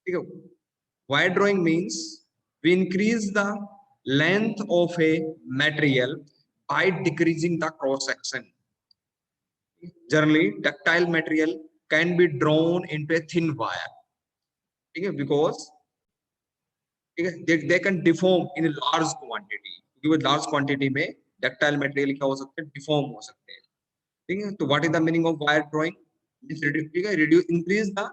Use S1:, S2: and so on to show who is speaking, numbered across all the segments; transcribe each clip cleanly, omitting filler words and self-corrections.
S1: ठीक है, wire drawing means we increase the length of a material by decreasing the cross section. Generally, ductile material can be drawn into a thin wire. ठीक है, because they can deform in a large quantity. क्योंकि वो large quantity में ductile material क्या हो सकते हैं, deform हो सकते हैं. ठीक है, तो what is the meaning of wire drawing? ठीक है, reduce increase the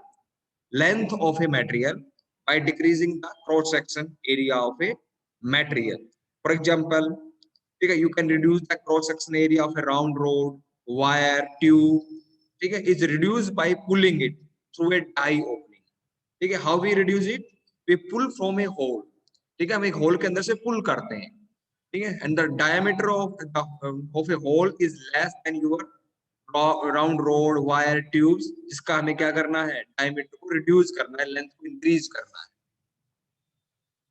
S1: length of a material by decreasing the cross section area of a material. For example, ठीक है, you can reduce the cross section area of a round rod, wire, tube. ठीक है, is reduced by pulling it through a die opening. ठीक है, how we reduce it? We pull from a hole. ठीक है, हम एक whole के अंदर से पुल करते हैं. ठीक है, and the diameter of a hole is less than your round road, wire, tubes, जिसका हमें क्या करना है, डायमीटर को रिड्यूस करना है, लेंथ को इंक्रीज करना है.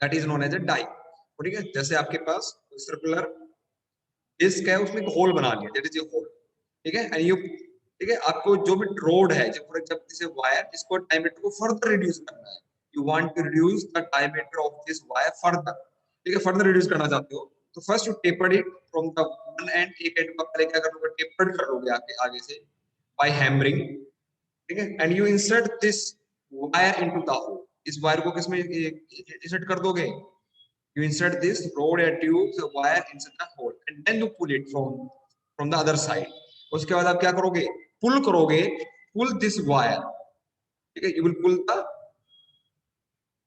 S1: That is known as a die. ठीक है, जैसे आपके पास सर्कुलर डिस्क है, उसमें एक होल बना लिया, दैट इज ए होल. ठीक है, एंड यू, ठीक है, आपको जो भी रोड है, जब जैसे वायर, इसको डायमीटर को फर्दर रिड्यूस करना है. You want to reduce the diameter of this wire further. ठीक है, फर्दर रिड्यूस करना चाहते हो तो first you tapered it from the one end. एक एंड को पहले क्या करोगे, टेपर्ड कर लोगे आगे से by hammering. ठीक है, and you insert this wire into the hole. इस वायर को किसमें इंसर्ट कर दोगे, you insert this rod or tube, the wire inside the hole, and then you pull it from the other side. उसके बाद आप क्या करोगे, पुल करोगे, pull this wire. ठीक है, you will pull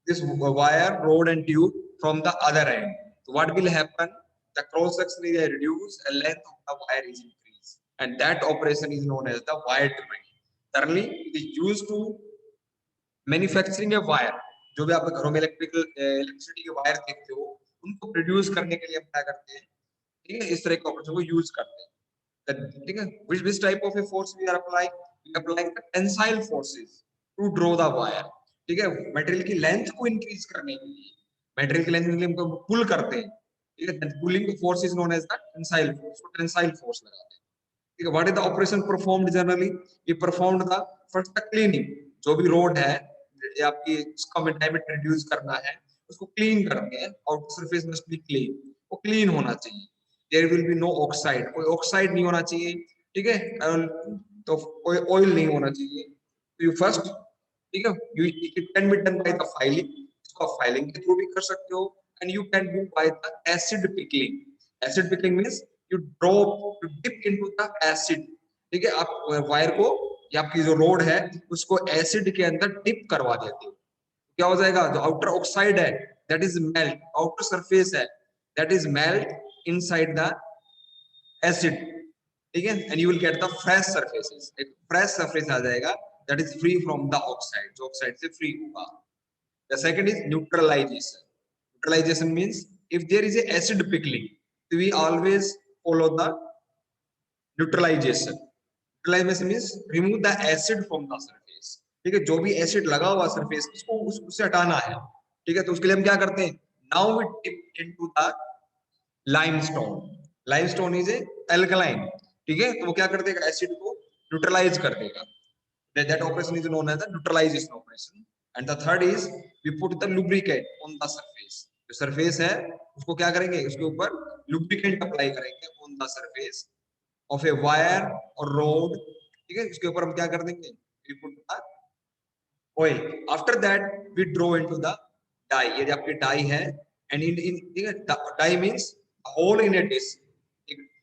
S1: this wire, rod and tube from the other end. So what will happen, the cross section area reduce and length of the wire is increased, and that operation is known as the wire drawing. Thirdly, it is used to manufacturing a wire. जो भी आप घरों में electricity के wire देखते हो, उनको produce करने के लिए हम क्या करते हैं, ठीक है, इस तरह के ऑपरेशन को यूज करते हैं. ठीक है, which type of a force we are applying? We are applying the tensile forces to draw the wire. ठीक है, मटेरियल की लेंथ को इंक्रीज करने के लिए, मटेरियल की लेंथ के लिए हम पुल करते हैं. ठीक है, pulling force is known as the tensile force. तो टेंसाइल फोर्स लगाते हैं. ठीक है, what is the operation performed generally? ये performed the first the cleaning. जो भी रोड है, ये आपकी इसका डायमीटर रिड्यूस करना है, उसको क्लीन करते हैं. Outer surface must be clean, वो क्लीन होना चाहिए. There will be no oxide, कोई ऑक्साइड नहीं होना चाहिए. ठीक है, तो कोई ऑयल नहीं होना चाहिए. तो यू फर्स्ट, ठीक है, you it can be done by the filing. इसको आप फाइलिंग के थ्रू भी कर सकते हो, and you can do by the acid pickling. Acid pickling means you drop, you dip into the acid. ठीक है, आप वायर को या आपकी जो रोड है उसको एसिड के अंदर डिप करवा देते हो. क्या हो जाएगा, जो आउटर ऑक्साइड है that is melt, outer surface है that is melt inside the acid. ठीक है, and you will get the fresh surfaces. एक फ्रेश सरफेस आ जाएगा that is free from the oxide, जो ऑक्साइड से फ्री होगा. The second is neutralisation. Neutralisation means if there is a acid pickling, we always follow the neutralisation. Neutralisation means remove the acid from the surface. ठीक है, जो भी acid लगा हुआ सरफेस, उसको उससे हटाना है. ठीक है, तो उसके लिए हम क्या करते हैं, now we dip into the limestone. Limestone is a alkaline. ठीक है, तो वो क्या कर देगा, एसिड को न्यूट्रलाइज कर देगा. That operation is known as the neutralization operation. And the third is we put the lubricant on the surface. जो सरफेस है उसको क्या करेंगे, उसके ऊपर लुब्रिकेंट अप्लाई करेंगे on the surface of a wire और रोड. ठीक है, उसके ऊपर हम क्या कर देंगे, we put the oil. After that we draw into the die. ये आपकी डाई है, एंड इन ठीक है, die means hole in a disc.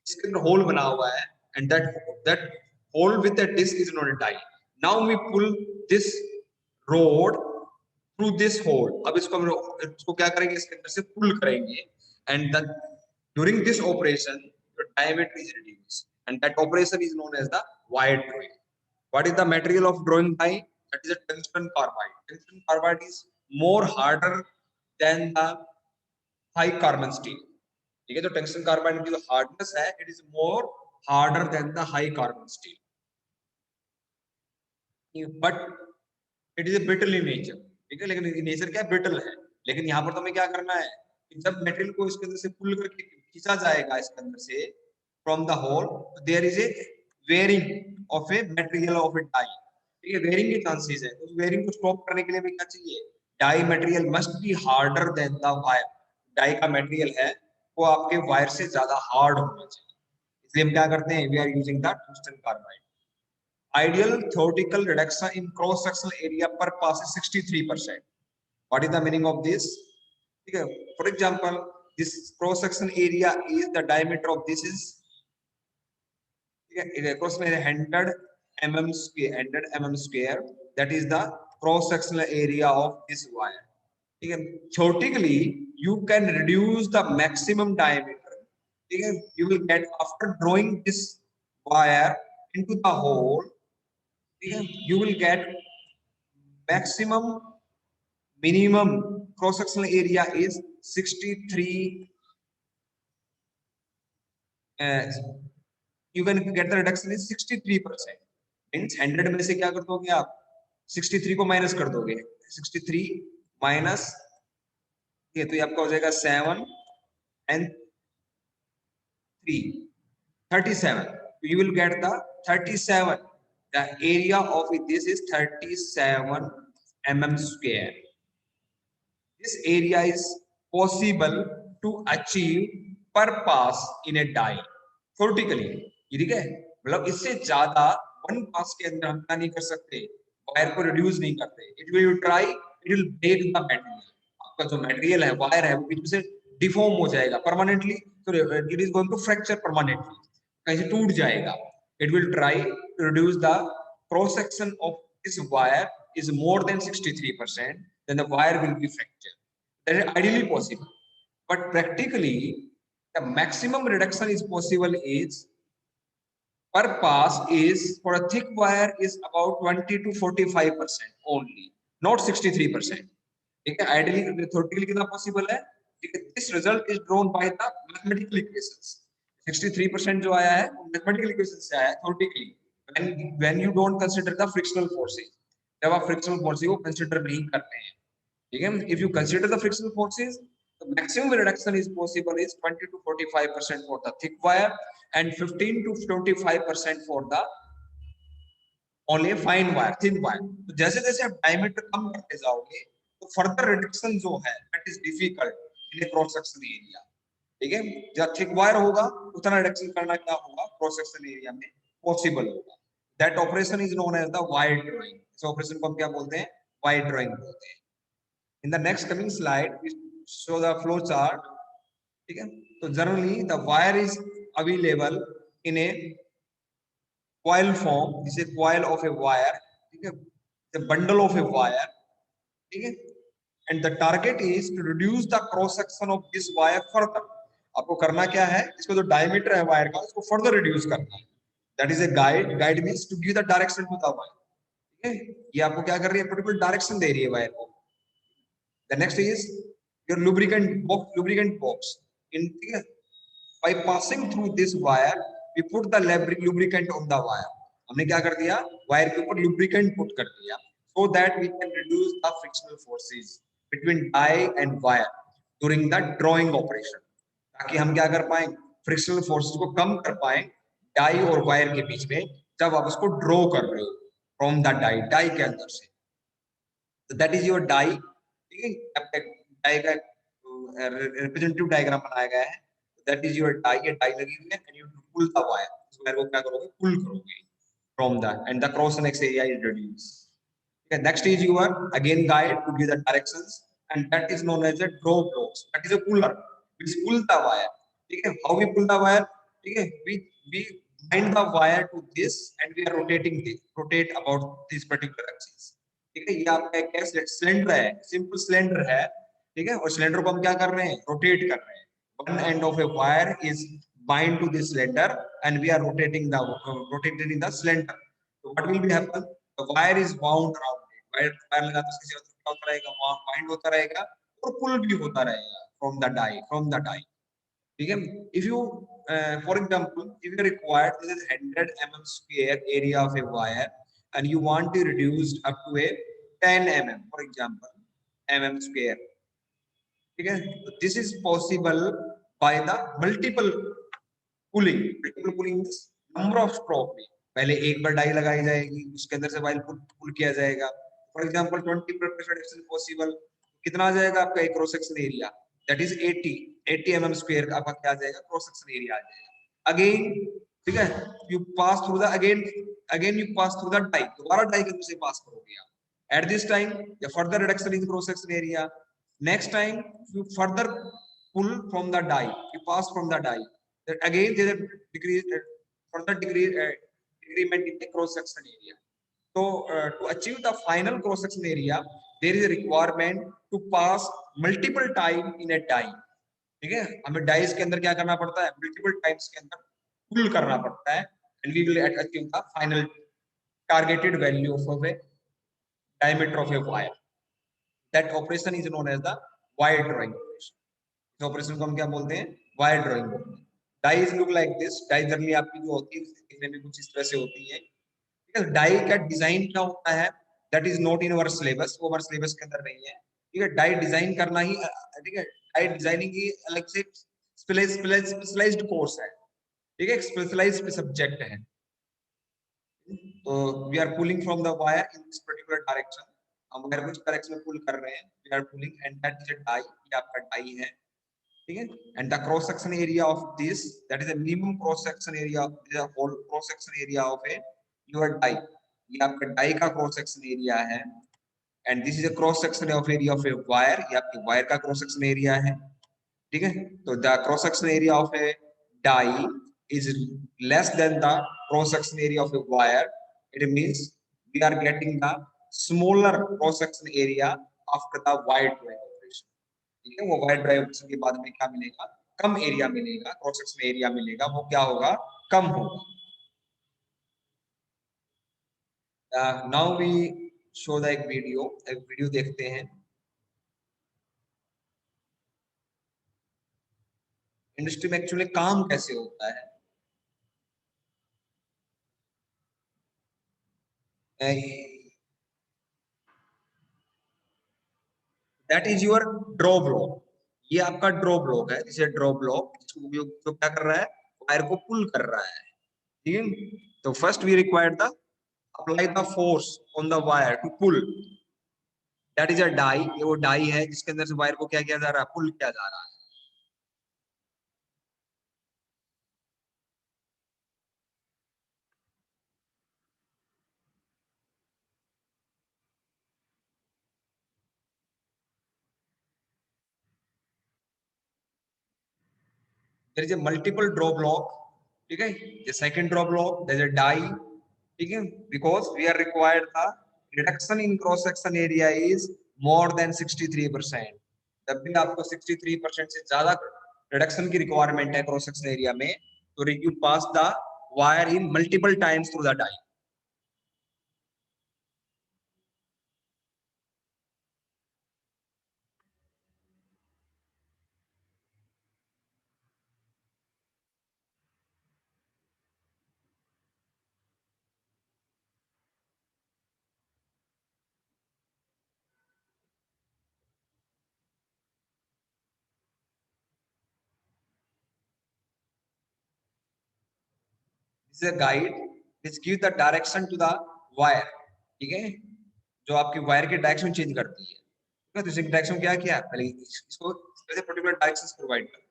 S1: इसके अंदर होल बना हुआ है, and that hole with that disc is known a die. Now we pull this rod through this hole. अब इसको क्या करेंगे, इसके अंदर से पुल करेंगे, and then during this operation the diameter is reduced, and that operation is known as the wire drawing. What is the material of drawing die? That is a tungsten carbide. Tungsten carbide is more harder than the high carbon steel. ठीक है, तो tungsten carbide की जो hardness है, it is more harder than the high carbon steel, but it is a brittle in nature. ठीक है, लेकिन nature क्या brittle है. लेकिन यहाँ पर तो हमें क्या करना है, जब मटेरियल को इसके अंदर से पुल करके खींचा जाएगा इसके अंदर से from the hole, there is a wearing of a material of a die. ठीक है, वेयरिंग के चांसेस है, तो वेयरिंग को स्टॉप करने के लिए हमें क्या चाहिए, die material must be harder than the wire, die का मटेरियल है वो आपके वायर से ज्यादा हार्ड होना चाहिए, इसलिए हम क्या करते हैं, we are using the tungsten carbide. Ideal theoretical reduction in cross sectional area per pass is 63%. What is the meaning of this? Okay. For example, this cross section area is the diameter of this is cross 100 mm square. That is the cross sectional area of this wire. Okay. Theoretically, you can reduce the maximum diameter. Okay. You will get after drawing this wire into the hole. You will get maximum minimum cross sectional area is 63, you can get the reduction is 63%, means 100 में से क्या कर दोगे आप 63 को minus कर दोगे, 63 minus ये तो ये आपका हो जाएगा 7 and 3 37, you will get the 37, the area of this is 37 mm square. This area is possible to achieve per pass in a die. Theoretically, ठीक है, मतलब इससे ज्यादा वन पास के अंदर हम क्या नहीं कर सकते, वायर को रिड्यूस नहीं करते. It will try, it will break the material. आपका जो मटेरियल है वायर है वो बीच में से डिफॉर्म हो जाएगा परमानेंटली, तो it is going to fracture permanently, कहीं से टूट जाएगा. It will try to reduce the cross section of this wire is more than 63%, then the wire will be fractured. That is ideally possible, but practically the maximum reduction is possible is per pass is for a thick wire is about 20 to 45% only, not 63%. ठीक है, ideally theoretically कितना possible है, ठीक है. This result is drawn by the mathematical equations. 63% जो आया है वो mathematical equations से आया है theoretically, when you don't consider the frictional forces, जब आप फ्रिक्शनल फोर्सेस को कंसीडर नहीं करते हैं, ठीक है. If you consider the frictional forces, the maximum reduction is possible is 20 to 45% for the thick wire and 15 to 25% for the only fine wire, thin wire. तो जैसे जैसे आप डायमीटर कम करते जाओगे तो फर्दर रिडक्शन जो है that is difficult in cross section area, ठीक है. जब थिक वायर होगा उतना रिडक्शन करना क्या होगा क्रॉस सेक्शन एरिया में पॉसिबल होगा. That operation is known as the wire drawing. इस ऑपरेशन को हम क्या बोलते हैं, वायर ड्राइंग बोलते हैं. In the next coming slide we show the flow chart, ठीक है. तो generally the wire is available in a coil form. This is coil of a wire, ठीक है, the bundle of a wire, ठीक है. and the target is to reduce the cross section of this wire further. आपको करना क्या है, इसको जो डायमीटर है वायर का उसको फर्दर रिड्यूस करना है. That is a guide. Guide means to give the direction to the wire, ठीक है. ये आपको क्या कर रही है, पर्टिकुलर डायरेक्शन दे रही है वायर को. The next is your lubricant box in, ठीक है. by passing through this wire we put the lubricant on the wire. हमने क्या कर दिया, वायर के ऊपर lubricant पुट कर दिया so that we can reduce the frictional forces between die and wire during the drawing operation. ताकि हम क्या कर पाए, फ्रिक्शनल फोर्सेस को कम कर पाए डाई और वायर के बीच में जब आप उसको ड्रॉ कर रहे हो फ्रॉम द डाई के अंदर से. तो दैट इज योर डाई, ठीक है. डाई का रिप्रेजेंटेटिव डायग्राम बनाया गया है. दैट इज योर डाई, ये डाई लगी हुई है and you pull the wire. इस वायर को क्या करोगे, पुल करोगे from the end the cross section area is reduced. Okay, next is your again guide to give the directions and that is known as a draw blocks. That is a puller which pull the wire. ठीक है, how we pull the wire, ठीक है, we bind the wire to this and we are rotate about this particular axis. ठीक है, ये आपका एक cylinder है, सिंपल सिलेंडर है, ठीक है. और सिलेंडर को हम क्या कर रहे हैं, रोटेट कर रहे हैं. one end of a wire is bind to this cylinder and we are rotating the cylinder. So what will be happen, the wire is wound around it. Wire लगा तो इसके क्या होता रहेगा, वाइंड होता रहेगा और पुल भी होता रहेगा from the die, ठीक है. if you for example if you require this is 100 mm square area of a wire and you want to reduce up to a 10 mm for example mm square, ठीक है. this is possible by the multiple pulling number of stroke में. पहले एक बार die लगाई जाएगी, उसके अंदर से वायर पुल किया जाएगा, for example 20 pressure difference possible, कितना आ जाएगा आपका एक cross section area, that is 80 mm square आपका क्या आ जाएगा, क्रॉस सेक्शन एरिया आ जाएगा। अगेन ठीक है, you pass through the again you pass through the die, दोबारा डाई के थ्रू से पास करोगे आप। At this time the further reduction in cross section area, next time you further pull from the die, you pass from the die, then again there is a decrease, further degree decrement in the cross section area. So to achieve the final cross section area there is a requirement to pass multiple time in a die, ठीक है, हमें dice के अंदर क्या करना पड़ता है, multiple times के अंदर पुल करना पड़ता है, and we will achieve the final targeted value of a diameter of a wire. That operation is known as the wire drawing operation. इस ऑपरेशन को हम क्या बोलते हैं, वायर ड्राइंग बोलते हैं। Dies look like this, die generally आपकी जो होती है दिखने में कुछ इस तरह से होती है, ठीक है। डाई का डिजाइन क्या होता है, that is not in our syllabus, वो हमारे सिलेबस के अंदर नहीं है, ठीक है। डाई डिजाइन करना ही, ठीक है, डाई डिजाइनिंग की अलग से स्पेशलाइज्ड कोर्स है, ठीक है, स्पेशलाइज्ड सब्जेक्ट है। तो we are pulling from the wire in this particular direction, हम वायर कुछ डायरेक्शन में पुल कर रहे हैं, we are pulling and that is a die, ये आपका डाई है, ठीक है। And the cross section area of this, that is the minimum cross section area, the hole cross section area of a your die, ये आपका die का cross section area है। And this is a cross section of area of a wire, ये आपके wire का cross section area है, ठीक है। तो the cross section area of a die is less than the cross section area of a wire, it means we are getting the smaller cross section area after the wire drawing operation, ठीक है। वो wire drive operation के बाद में क्या मिलेगा, कम area मिलेगा, cross section area मिलेगा, वो क्या होगा, कम होगा। नाउ वी शो द एक वीडियो देखते हैं, इंडस्ट्री में एक्चुअली काम कैसे होता है। That is your draw block, ये आपका ड्रॉ ब्लॉक है, जिसे ड्रॉ ब्लॉक इसको उपयोग तो क्या कर रहा है, वायर को पुल कर रहा है, ठीक है। तो first we required the apply the force on the wire to pull, that is a die, ये वो डाई है जिसके अंदर से वायर को क्या किया जा रहा है, पुल किया जा रहा है। There is a multiple draw block, ठीक है, ये second draw block, there is a die, ठीक है, because we are required the reduction in cross section area is more than 63%, जब भी आपको 63% से ज्यादा रिडक्शन की रिक्वायरमेंट है क्रॉस सेक्शन एरिया में, तो you pass the wire in multiple times through the die. This is a guide which give the direction to the wire, ठीक है, जो आपकी वायर की डायरेक्शन चेंज करती है, ठीक है। तो इसकी डायरेक्शन क्या किया, पहले इसको पर्टिकुलर डायरेक्शंस प्रोवाइड कर।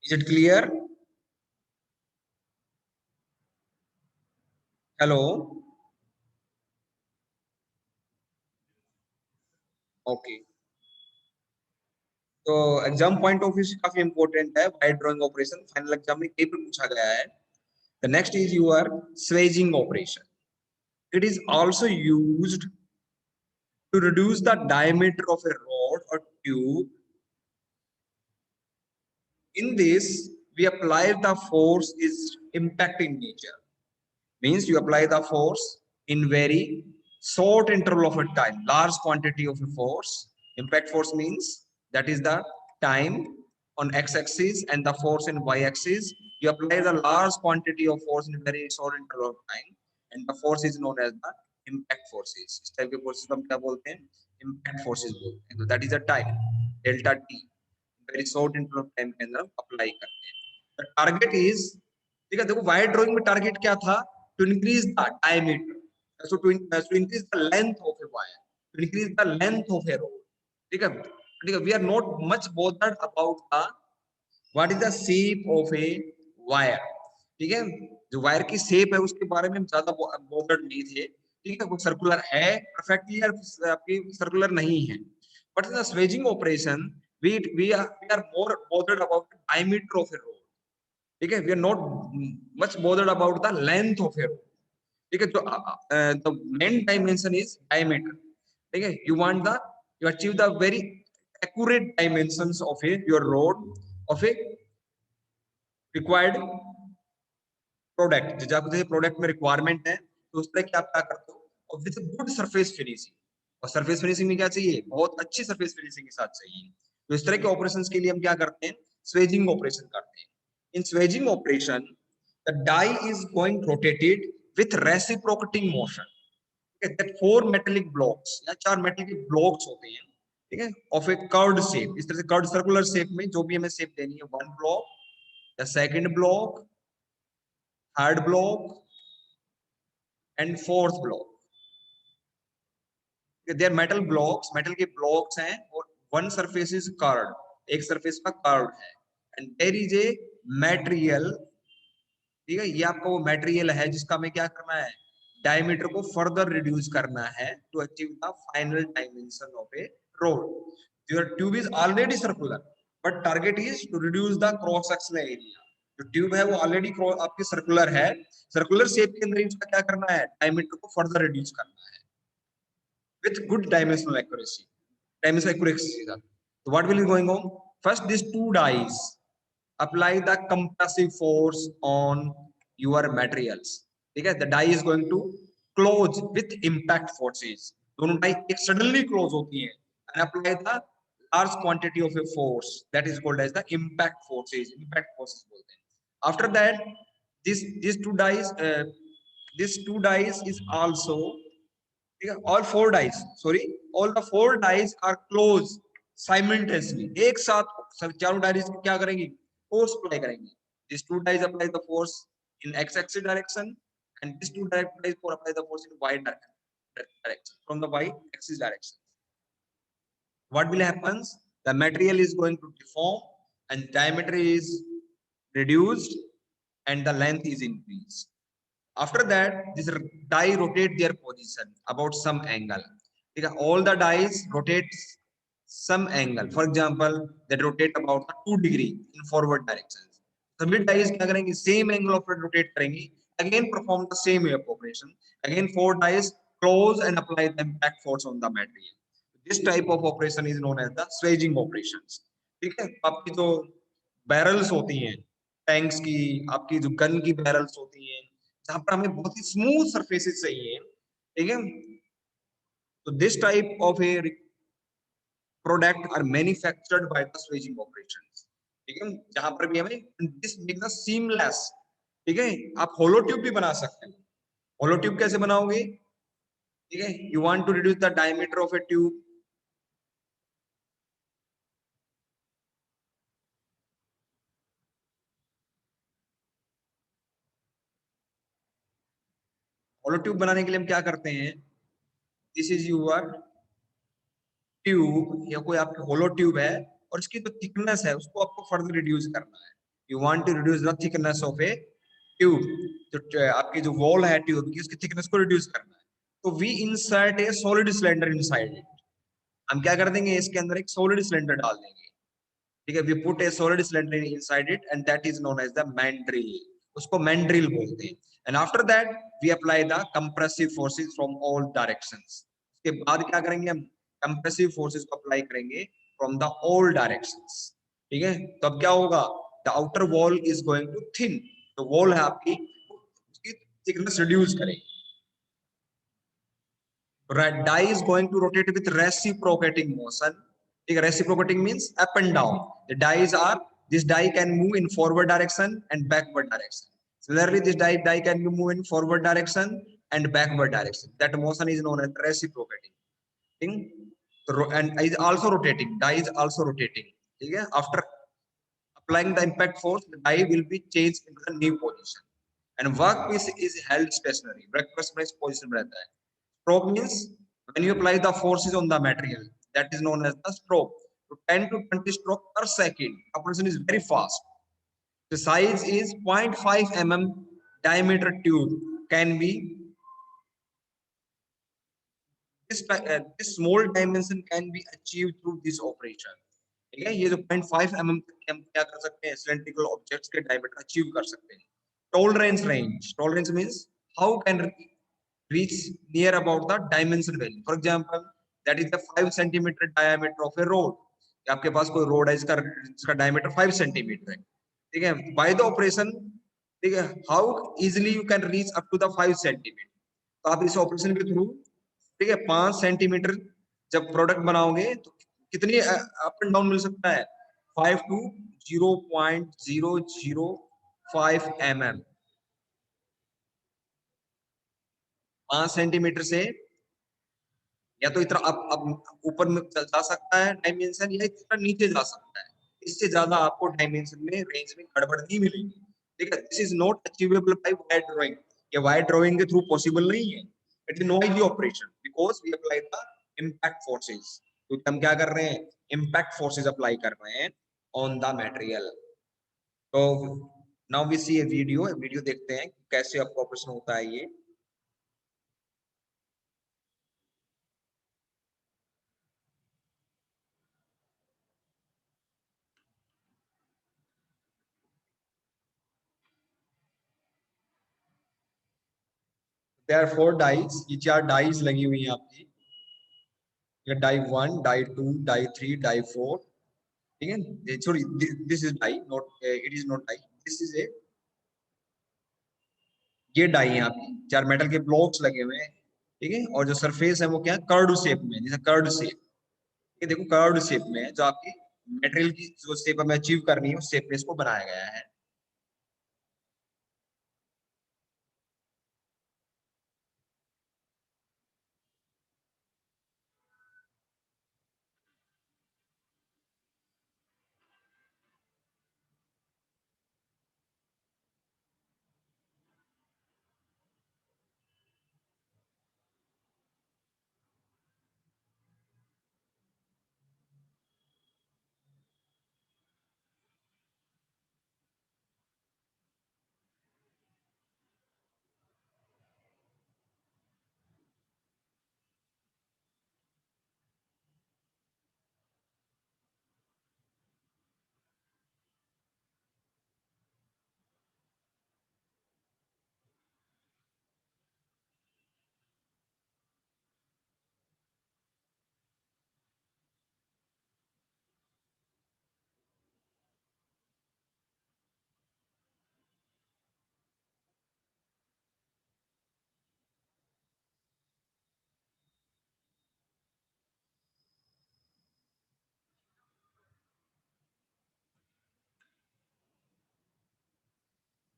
S1: Is it clear, hello, okay. तो एग्जाम पॉइंट ऑफ व्यू से काफी इंपॉर्टेंट है wire drawing operation, final exam में कई बार पूछा गया है। The next is your swaging operation, it is also used to reduce the diameter of a rod or tube. In this, we apply the force is impact in nature. Means you apply the force in very short interval of a time, large quantity of a force. Impact force means that is the time on x-axis and the force in y-axis. You apply the large quantity of force in a very short interval of time, and the force is known as the impact forces. इस type के forces को हम क्या बोलते हैं? Impact forces बोलते हैं. So that is the time delta t. Very short interval of time के अंदर apply करते हैं. The target is, ठीक है, देखो वायर ड्राइंग में टारगेट क्या था? To increase the diameter, so to increase the length of a wire, to increase the length of a rod. ठीक है, we are not much bothered about the what is the shape of a wire. ठीक है, जो wire की shape है उसके बारे में हम ज्यादा bothered नहीं थे. ठीक है, वो सर्कुलर है परफेक्टली या आपकी सर्कुलर नहीं है. But in the swaging operation we are more bothered about the diameter of a rod. ठीक है, we are not much bothered about the length of a rod. ठीक है, तो the main dimension is diameter. ठीक है, you achieve the very accurate dimensions of your rod of a required product. जैसे product में requirement है तो उस तरह की आप क्या करते हो, और विद गुड सरफेस फिनिशिंग. और सरफेस फिनिशिंग में क्या चाहिए? बहुत अच्छी सरफेस फिनिशिंग के साथ चाहिए. तो इस तरह के ऑपरेशंस के लिए हम क्या करते हैं? स्वेजिंग ऑपरेशन करते हैं. In swaging operation the die is going rotated with reciprocating motion. Okay, that 4 metallic blocks या 4 metallic blocks होते हैं, ठीक है, of a curved shape. इस तरह से कर्व्ड सर्कुलर शेप में जो भी हमें शेप देनी है, 1 block, the second block, third block and fourth block. they are metal blocks, metal के blocks हैं और one surface is curved, एक surface का curved है, and there is a material. ठीक है, ये आपका वो मटेरियल है जिसका हमें क्या करना है? डायमीटर को फर्दर रिड्यूस करना है to achieve the final dimension of a rod. Your tube is already circular but target is to reduce the cross sectional area. जो ट्यूब है वो ऑलरेडी आपकी सर्कुलर है, सर्कुलर शेप के अंदर इसका क्या करना है? डायमीटर को फर्दर रिड्यूस करना है with good dimensional accuracy. Dimensional accuracy का तो what will be going on? First this two dies apply the compressive force on your materials. ठीक है, the die is going to close with impact forces. दोनों die एक suddenly close होती हैं and apply the large quantity of a force that is called as the impact forces. Impact forces बोलते हैं. After that, these two dies is also, all 4 dies, sorry, all the 4 dies are closed simultaneously. एक साथ चारों diaries क्या करेंगी? Force apply करेंगे. These 2 dies apply the force in x-axis direction and these 2 dies apply the force in y direction from the y-axis direction. What will happen? The material is going to deform and diameter is reduced and the length is increased. After that, this die rotate their position about some angle. All the dies rotate some angle. For example, they rotate about 2 degree in forward directions. सभी dies क्या करेंगे? Same angle of rotate करेंगी. Again perform the same way of operation. Again 4 dies close and apply the impact force on the material. This type of operation is known as the swaging operations. ठीक है, आपकी जो barrels होती हैं tanks की, आपकी जो गन की barrels होती हैं जहां पर हमें बहुत ही स्मूथ सरफेसेस चाहिए, ठीक है, तो this type of a product are manufactured by the swaging operations. ठीक है, जहां पर भी हमें दिस मेक द सीमलेस. ठीक है, आप होलो ट्यूब भी बना सकते हैं. होलो ट्यूब कैसे बनाओगे? ठीक है, you want to reduce the diameter of a tube. Hollow tube बनाने के लिए हम क्या करते हैं? दिस इज यूर ट्यूब या कोई आपकी होलो ट्यूब है और इसकी जो थिकनेस है उसको आपको फर्दर रिड्यूस करना है. You want to reduce the thickness of a tube. जो आपकी जो वॉल है ट्यूब की उसकी थिकनेस को रिड्यूस करना है. तो we insert a solid cylinder inside it. हम क्या कर देंगे? इसके अंदर एक सॉलिड सिलेंडर डाल देंगे. ठीक है, we put a solid cylinder inside it and that is known as the mandrel. उसको मैंड्रिल बोलते हैं. And after that we apply the compressive forces from all directions. उसके बाद क्या करेंगे हम, कंप्रेसिव फोर्सेस को अप्लाई करेंगे फ्रॉम द ऑल डायरेक्शंस। ठीक है, तो अब क्या होगा, the outer wall is going to thin, तो वॉल है आपकी उसकी थिकनेस रिड्यूस करेगी। Die is going to rotate with reciprocating motion. Reciprocating means up and down. The dies are, this die can move in forward direction and backward direction. Similarly, this die can move in forward direction and backward direction. That motion is known as reciprocating. And is also rotating. Die is also rotating. After applying the impact force, the die will be changed into the new position. And workpiece is held stationary. Workpiece में position में रहता है. Stroke means when you apply the forces on the material, that is known as the stroke. So 10 to 20 stroke per second. Operation is very fast. The size is 0.5 mm diameter tube can be this small dimension can be achieved through this operation. ठीक है, ये जो 0.5 mm हम क्या कर सकते हैं, cylindrical objects के diameter अचीव कर सकते हैं. Tolerance range. Tolerance means how can reach near about the dimension value. For example, that is the 5 centimeter diameter of a rod. आपके पास कोई रोड है इसका डायमीटर 5 सेंटीमीटर है. ठीक है, बाय द ऑपरेशन, ठीक है, how easily you can reach up to the 5 centimetre. तो आप इस ऑपरेशन के थ्रू, ठीक है, 5 सेंटीमीटर जब प्रोडक्ट बनाओगे तो कितनी अप एंड डाउन मिल सकता है, 5 टू 0.005 mm. 5 सेंटीमीटर से या तो इतना अब ऊपर में जा सकता है डायमेंशन, या इतना नीचे जा सकता है. इससे ज्यादा आपको डायमेंशन में रेंज में गड़बड़ नहीं मिलेगी. ठीक है, this is not achievable by wire drawing. ये वायर ड्राइंग के थ्रू पॉसिबल नहीं है. It is noisy operation because we apply the impact forces. तो हम क्या कर रहे हैं, इम्पैक्ट फोर्सेस अप्लाई कर रहे हैं ऑन द मटेरियल. तो now we see a video. Video देखते हैं कैसे आपका ऑपरेशन होता है ये. देयर आर 4 डाइज, ये 4 डाइज लगी हुई हैं आपकी. Die 1, die 2, die 3, die 4. ठीक है, sorry this is die, not it is not die, this is a, ये डाई है आपकी. 4 मेटल के ब्लॉक्स लगे हुए हैं. ठीक है, और जो सरफेस है वो क्या है, कर्व्ड शेप में, जैसे कर्व्ड शेप. ये देखो कर्व्ड शेप में है, जो आपकी मटेरियल की जो शेप हमें अचीव करनी है उस शेप में इसको बनाया गया है.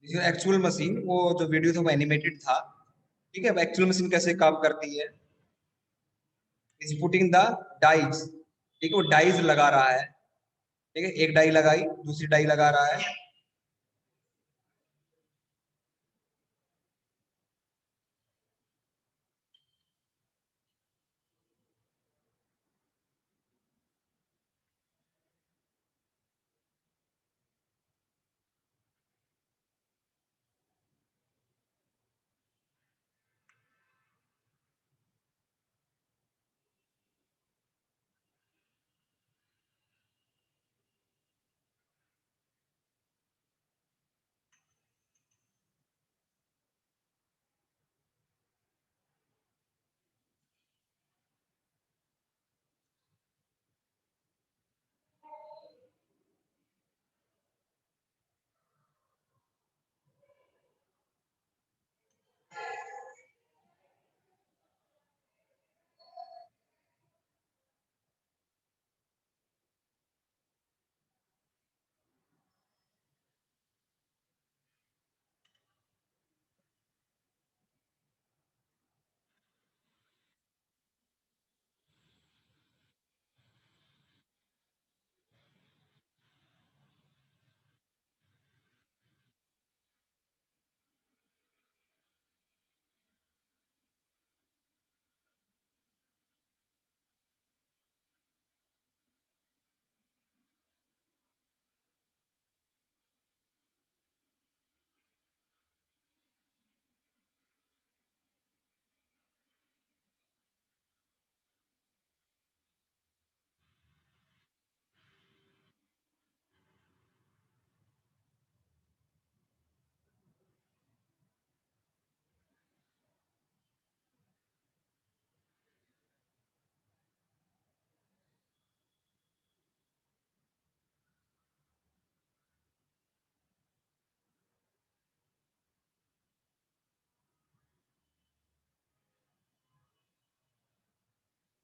S1: एक्चुअल मशीन, वो जो वीडियो था वो एनिमेटेड था. ठीक है, एक्चुअल मशीन कैसे काम करती है, इज पुटिंग द डाइज. ठीक है, वो डाइज लगा रहा है. ठीक है, एक डाई लगाई, दूसरी डाई लगा रहा है.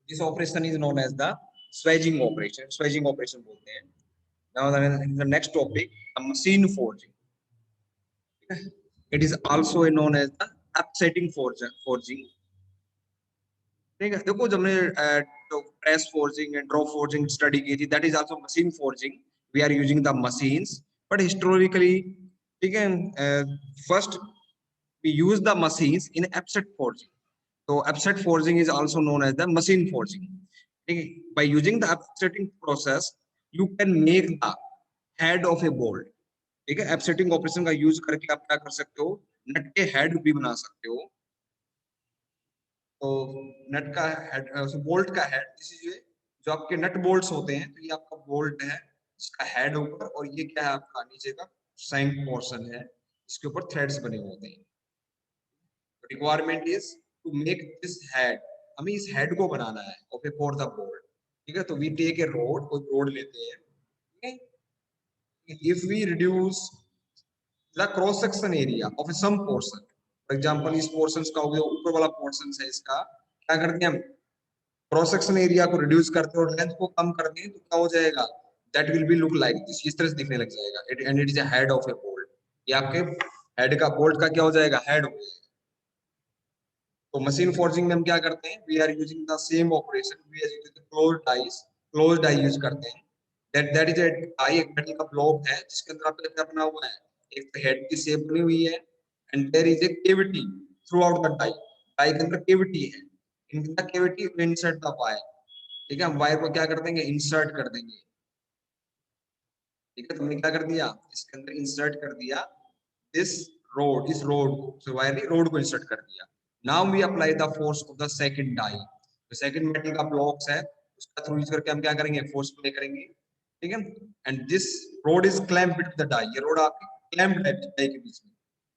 S1: This operation is known as the swaging operation, swaging operation बोलते हैं। Now the next topic, machine forging. It is also known as the upsetting forging। ठीक है, देखो जब हमने तो press forging and drop forging study की थी, that is also machine forging. We are using the machines, but historically, ठीक है, first we use the machines in upset forging. तो upset forging is also known as the machine forging. ठीक है, by using the upsetting process you can make the head of a bolt. ठीक है, upsetting operation का use करके आप क्या कर सकते हो, नट के हेड भी बना सकते हो। तो नट का हेड, बोल्ट का हेड, दिस इज जो आपके नट बोल्ट्स होते हैं, तो ये आपका बोल्ट है, इसका हेड ऊपर, और ये क्या है आपका नीचे का शैंक पोर्शन है, इसके ऊपर थ्रेड्स बने होते हैं। Requirement is to make this head, हमें इस हेड को बनाना है of a for the bolt. ठीक है, तो वी टेक ए रोड, कोई रोड लेते हैं। If we reduce the cross section area of some portion, for example इस पोर्शन का हो गया, ऊपर वाला पोर्शन है इसका, क्या करते हैं हम, क्रॉस सेक्शन एरिया को रिड्यूस करते हैं और लेंथ को कम करते हैं, तो क्या हो जाएगा, that will be look like this, इस तरह से दिखने लग जाएगा। And it is a head of a bolt. ये आपके हेड का, बोल्ट का क्या हो जाएगा, हेड हो जाएगा। तो मशीन फोर्जिंग में हम क्या करते हैं, we are using the same operation, we are using closed dies, closed die use करते हैं। दैट इज अ डाई, एक मेटल का ब्लॉक है जिसके अंदर आपका क्या बना हुआ है, एक हेड की शेप बनी हुई है, and there is a cavity throughout the die, die के अंदर केविटी है, in the cavity we insert the wire. ठीक है, हम वायर को क्या कर देंगे, इंसर्ट कर देंगे। ठीक है, तुमने क्या कर दिया, इसके अंदर इंसर्ट कर दिया इस रोड, इस रोड को, so वायर नहीं, रोड को इंसर्ट कर दिया। Now we apply the force of the second die, तो सेकंड मेटल का ब्लॉक्स है, उसका थ्रू यूज करके हम क्या करेंगे, फोर्स प्ले करेंगे। ठीक है, and this rod is clamped between the die, ये रोड आपकी क्लैम्प्ड है डाई के बीच में,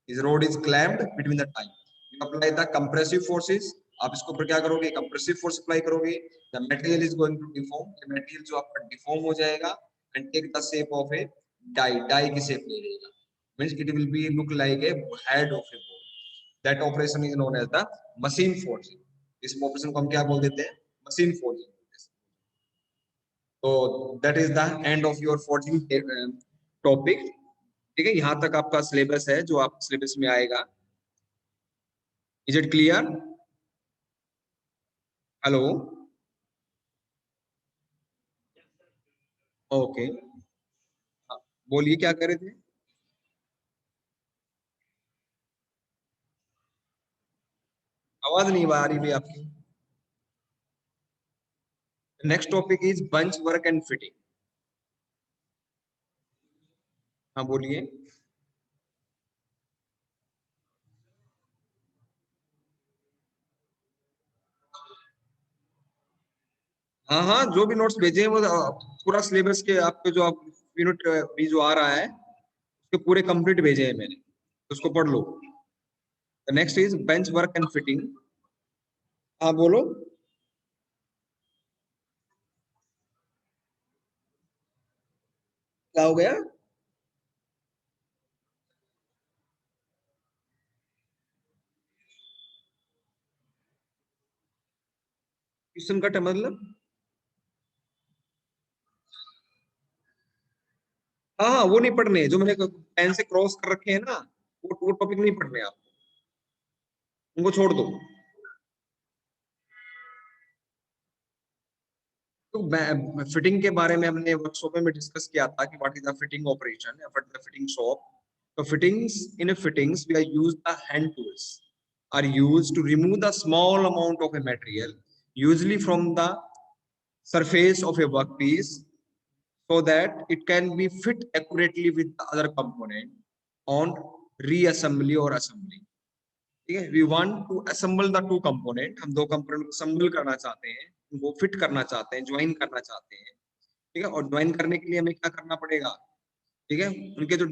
S1: इस rod is clamped between the die. You apply the compressive forces, आप इसके ऊपर क्या करोगे, कंप्रेसिव फोर्स अप्लाई करोगे, the material is going to deform, ये मटेरियल जो आपका डिफॉर्म हो जाएगा and take the shape of a die, die की शेप ले लेगा, means it will be look like a head of a boat. That operation is known as the machine forging. इस ऑपरेशन को हम क्या बोल देते हैं, मशीन फोर्जिंग। तो that is the end of your forging topic. ठीक है, यहाँ तक आपका सिलेबस है जो आप सिलेबस में आएगा। Is it clear? Hello, okay, बोलिए क्या कर रहे थे। आवाज नहीं आ रही भाई आपकी। Next topic is bunch work and fitting. हाँ बोलिए। हाँ हाँ, जो भी नोट्स भेजे हैं वो पूरा सिलेबस के आपके जो आप यूनिट भी जो आ रहा है उसके पूरे कंप्लीट भेजे हैं मैंने, तो उसको पढ़ लो। Next is bench work and fitting. हाँ बोलो। क्या हो गया? क्वेश्चन कट मतलब? हाँ हाँ, वो नहीं पढ़ने, जो मैंने पेन से क्रॉस कर रखे हैं ना, वो टॉपिक नहीं पढ़ने आप, उनको छोड़ दो। तो फिटिंग के बारे में हमने वर्कशॉप में डिस्कस किया था कि what is the fitting operation, what is the fitting shop. तो fittings, in a fittings we are used the hand tools are used to remove the small amount of a material, usually from the surface of a workpiece, so that it can be fit accurately with the other component on reassembly or assembly. ठीक है, we want to assemble the two component, हम दो component को assemble करना चाहते हैं, उनको fit करना चाहते हैं, join करना चाहते हैं। ठीक है, और join करने के लिए हमें क्या करना पड़ेगा, ठीक है, उनके जो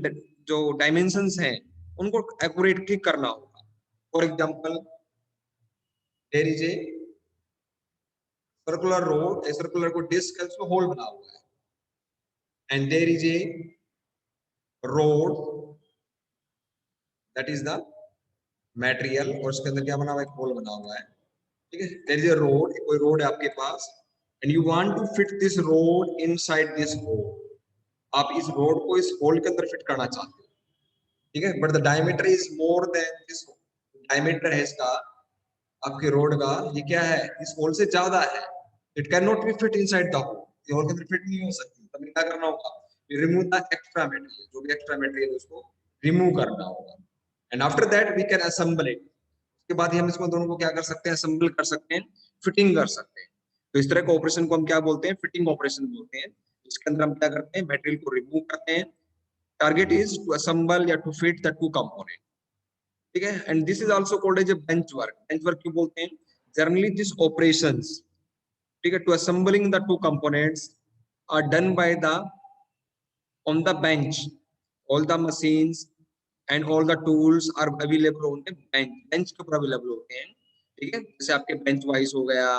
S1: जो डायमेंशंस हैं उनको एक्यूरेटली करना होगा। For example, there is a circular rod, a circular को डिस्क है, उसमें होल बना हुआ है, and there is a rod, that is the material, और उसके अंदर क्या बना हुआ है, एक होल बना हुआ है। ठीक है, देयर इज अ रोड, कोई रोड है आपके पास, and you want to fit this rod inside this hole, आप इस रोड को इस होल के अंदर फिट करना चाहते हो, ठीक है, but the diameter is more then this, diameter है इसका आपके रोड का, ये क्या है, इस होल से ज्यादा है, it can not be fit inside the hole, ये होल के अंदर फिट नहीं हो सकती, तब क्या करना होगा, रिमूव द एक्स्ट्रा मटेरियल, जो भी एक्स्ट्रा मटेरियल उसको रिमूव करना होगा, and after that we can assemble it, उसके बाद ही हम इसको दोनों को क्या कर सकते हैं, असेंबल कर सकते हैं, फिटिंग कर सकते हैं। तो इस तरह के ऑपरेशन को हम क्या बोलते हैं, फिटिंग ऑपरेशन बोलते हैं, इसके अंदर हम क्या करते हैं, मटेरियल को रिमूव करते हैं, टारगेट इज टू असेंबल या to fit the two component, ठीक है, and this is also called as a bench work, bench work क्यों बोलते हैं, जनरली दिस ऑपरेशंस, ठीक है, to assembling the two components are done by the on the bench, all the machines and all the tools are available on the bench, bench के ऊपर available होते हैं, ठीक है, जैसे आपके bench wise हो गया,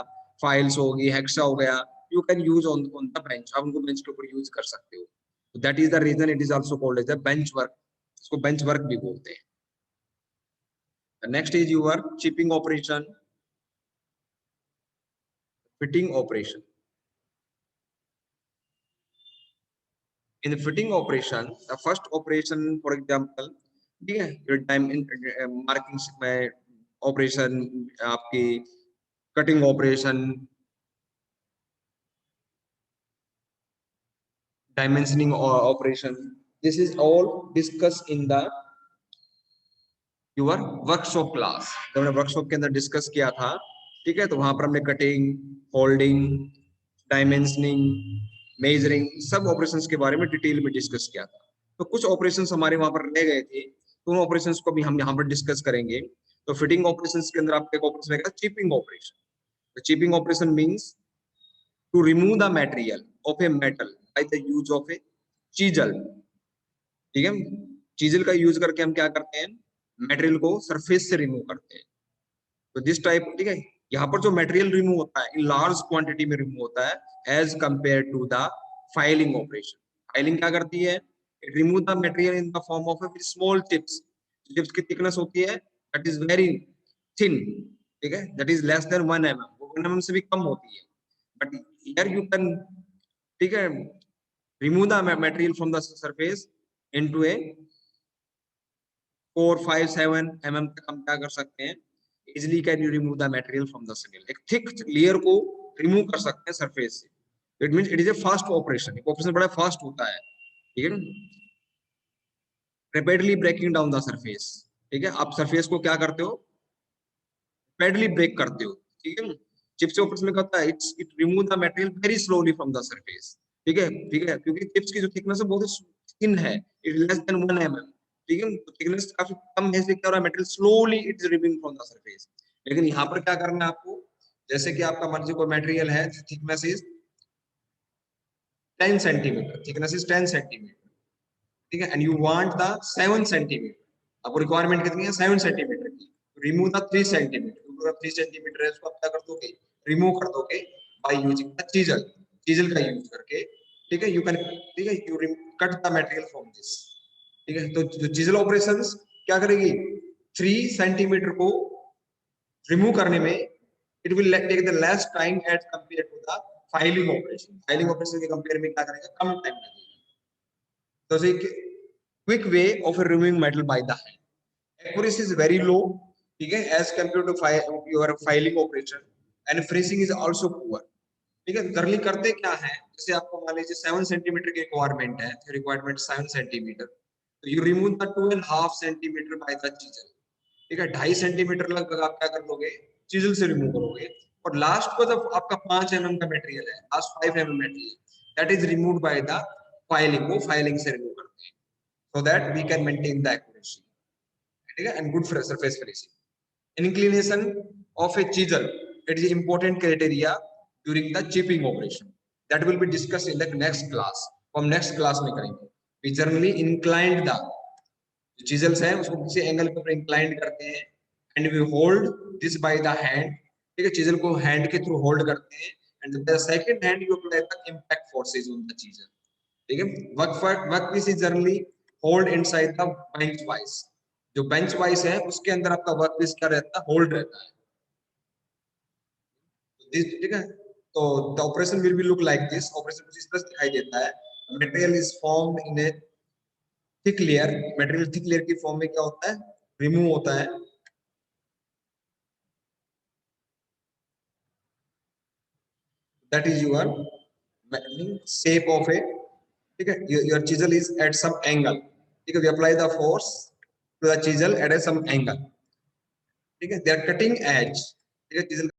S1: files होगी, hexa हो गया, you can use on the bench, आप उनको bench के ऊपर use कर सकते हो, so that is the reason it is also called as a bench work, इसको bench work भी बोलते हैं। The next is your chipping operation, fitting operation. In the fitting operation, the first operation, for example, ठीक है, your time in marking में operation, आपकी cutting operation, dimensioning operation, this is all discussed in the your workshop class, जब हमने workshop के अंदर discuss किया था, ठीक है, तो वहां पर हमने cutting, holding, dimensioning, measuring, सब operations के बारे में डिटेल में डिस्कस किया था। तो कुछ operations हमारे वहां पर रह गए थे, तो उन operations को भी हम यहाँ पर डिस्कस करेंगे। तो फिटिंग operations के अंदर आपका एक ऑपरेशन रहेगा चिपिंग ऑपरेशन। तो chipping operation means to remove the material of a metal by the use of a chisel, ठीक है, चीजल का यूज करके हम क्या करते हैं, मटेरियल को सरफेस से रिमूव करते हैं। तो दिस टाइप, ठीक है, यहाँ पर जो मटेरियल रिमूव होता है इन लार्ज क्वांटिटी में रिमूव होता है as compare to the filing operation. Filing क्या करती है, it remove the material in the form of a small tips, tips की थिकनेस होती है दैट इज वेरी थिन, ठीक है, that is less than 1 mm, वो 1 mm से भी कम होती है, बट हियर यू कैन, ठीक है, remove the material from the surface into a 4-5-7 mm तक हम क्या कर सकते हैं, easily can you remove the material from the civil, एक थिक लेयर को रिमूव कर सकते हैं सरफेस से। It means it is a fast operation, एक ऑपरेशन बड़ा फास्ट होता है, ठीक है, rapidly breaking down the surface, ठीक है, आप सरफेस को क्या करते हो, रैपिडली ब्रेक करते हो, ठीक है, चिप्स ऑपरेशन में कहता है it remove the material very slowly from the surface, ठीक है, ठीक है, क्योंकि चिप्स की जो थिकनेस है बहुत थिन है, इट लेस देन 1 mm, ठीक है, तो थिकनेस काफी कम है, इसलिए क्या हो रहा है, material slowly it is removing from the surface. लेकिन यहाँ पर क्या करना है आपको, जैसे कि आपका मान लीजिए कोई मटेरियल है, thickness is 10 centimetre, thickness is 10 centimetre, ठीक है, and you want the 7 centimetre, आपको रिक्वायरमेंट कितनी है, 7 सेंटीमीटर की, रिमूव द 3 सेंटीमीटर, अगर 3 सेंटीमीटर है उसको आप क्या कर दोगे, रिमूव कर दोगे bye using the chisel, chisel का यूज करके, ठीक है, यू कैन, ठीक है, you cut the material from this, ठीक है, तो जो चीजल ऑपरेशंस क्या करेगी, 3 सेंटीमीटर को रिमूव करने में it will take the less time as compare to the filing operation, filing operation के कंपेयर में क्या करेगा, कम टाइम लगेगा। तो quick way of removing metal by the hand, accuracy is very low, ठीक है, as compared to your filing operation, and finishing is also poor, ठीक है, करली करते क्या है, जैसे आपको मान लीजिए 7 सेंटीमीटर की रिक्वायरमेंट है, रिक्वायरमेंट 7 सेंटीमीटर, तो you remove the 2.5 centimetre by the chisel, ठीक है, 2.5 सेंटीमीटर लगभग आप क्या कर लोगे, चीजल से रिमूव करोगे, और लास्ट को जब आपका 5 mm का मटेरियल है, last 5 mm material, that is removed by the filing, वो फाइलिंग से रिमूव करते हैं, so that we can maintain the accuracy, ठीक है, and good surface finishing. Inclination of a chisel, it is important criteria during the chipping operation, that will be discussed in the next class, हम next class में करेंगे। we generally inclined the chisels है उसको किसी angle के ऊपर inclined करते हैं, and we hold this by the hand, ठीक है, chisel को hand के थ्रू hold करते हैं, and the second hand you apply the impact forces on the chisel, ठीक है, work piece is generally hold inside the bench vice, जो bench vice है उसके अंदर आपका वर्क पीस क्या रहता है, होल्ड रहता है, ठीक है, तो the operation will be look like this, operation कुछ इस तरह दिखाई देता है। Material is formed in a thick layer, material thick layer की फॉर्म में क्या होता है, रिमूव होता है। That is your shape of a, ठीक है, your chisel is at some angle, ठीक है, we apply the force to the chisel at a some angle, ठीक है, they are cutting edge, ठीक है, chisel